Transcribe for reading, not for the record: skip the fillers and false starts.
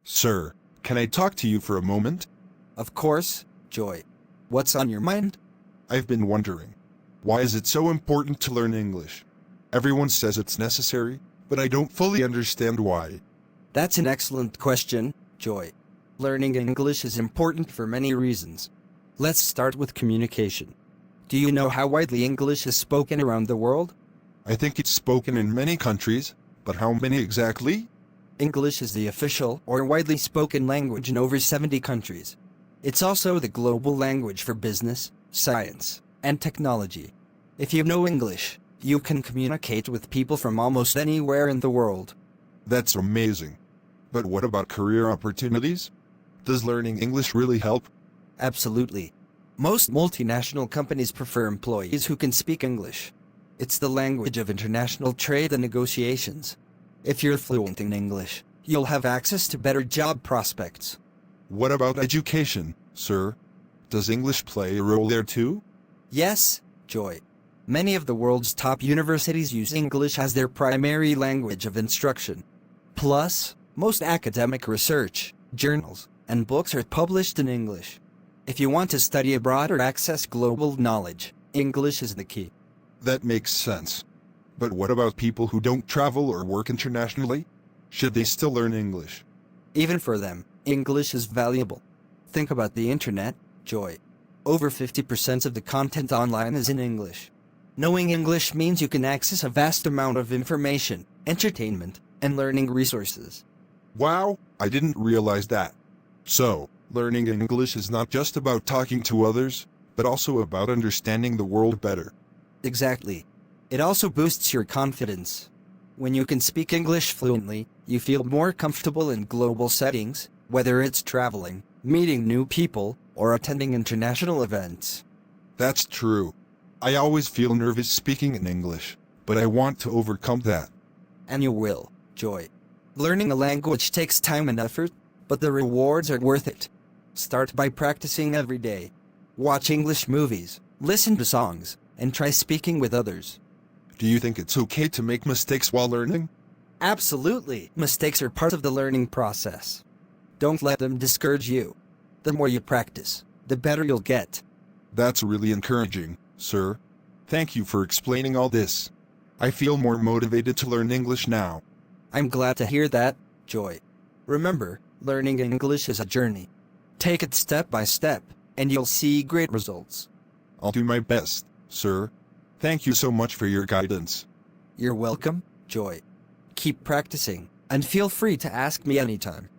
Sir, can I talk to you for a moment? Of course, Joy. What's on your mind? I've been wondering, why is it so important to learn English? Everyone says it's necessary, but I don't fully understand why. That's an excellent question, Joy. Learning English is important for many reasons. Let's start with communication. Do you know how widely English is spoken around the world? I think it's spoken in many countries, but how many exactly? English is the official or widely spoken language in over 70 countries. It's also the global language for business, science, and technology. If you know English, you can communicate with people from almost anywhere in the world. That's amazing. But what about career opportunities? Does learning English really help? Absolutely. Most multinational companies prefer employees who can speak English. It's the language of international trade and negotiations. If you're fluent in English, you'll have access to better job prospects. What about education, sir? Does English play a role there too? Yes, Joy. Many of the world's top universities use English as their primary language of instruction. Plus, most academic research, journals, and books are published in English. If you want to study abroad or access global knowledge, English is the key. That makes sense. But what about people who don't travel or work internationally? Should they still learn English? Even for them, English is valuable. Think about the internet, Joy. Over 50% of the content online is in English. Knowing English means you can access a vast amount of information, entertainment, and learning resources. Wow, I didn't realize that. So, learning English is not just about talking to others, but also about understanding the world better. Exactly. It also boosts your confidence. When you can speak English fluently, you feel more comfortable in global settings, whether it's traveling, meeting new people, or attending international events. That's true. I always feel nervous speaking in English, but I want to overcome that. And you will, Joy. Learning a language takes time and effort, but the rewards are worth it. Start by practicing every day. Watch English movies, listen to songs, and try speaking with others. Do you think it's okay to make mistakes while learning? Absolutely. Mistakes are part of the learning process. Don't let them discourage you. The more you practice, the better you'll get. That's really encouraging, sir. Thank you for explaining all this. I feel more motivated to learn English now. I'm glad to hear that, Joy. Remember, learning English is a journey. Take it step by step, and you'll see great results. I'll do my best, sir. Thank you so much for your guidance. You're welcome, Joy. Keep practicing, and feel free to ask me anytime.